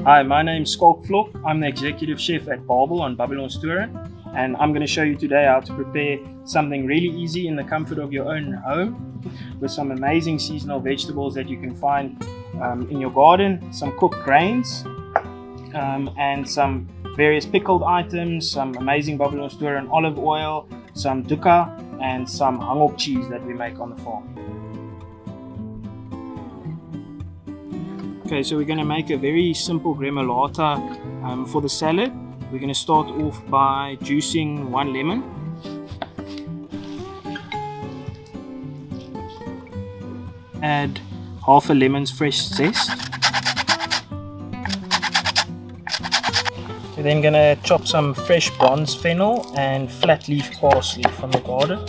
Hi, my name's Schalk Vlok. I'm the executive chef at Babel on Babylonstoren, and I'm going to show you today how to prepare something really easy in the comfort of your own home with some amazing seasonal vegetables that you can find in your garden, some cooked grains, and some various pickled items, some amazing Babylonstoren olive oil, some dukkha, and some Hangop cheese that we make on the farm. Okay, so we're going to make a very simple Gremolata for the salad. We're going to start off by juicing 1 lemon. Add half a lemon's fresh zest. We're then going to chop some fresh bronze fennel and flat leaf parsley from the garden.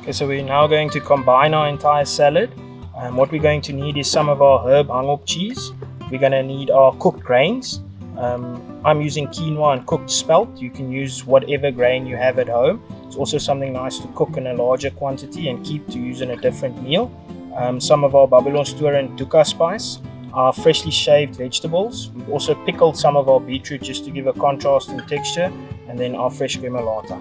Okay, so we're now going to combine our entire salad. What we're going to need is some of our herb Hangop cheese. We're going to need our cooked grains. I'm using quinoa and cooked spelt. You can use whatever grain you have at home. It's also something nice to cook in a larger quantity and keep to use in a different meal. Some of our Babylonstoren dukkha spice, our freshly shaved vegetables. We've also pickled some of our beetroot just to give a contrast in texture, and then our fresh Gremolata.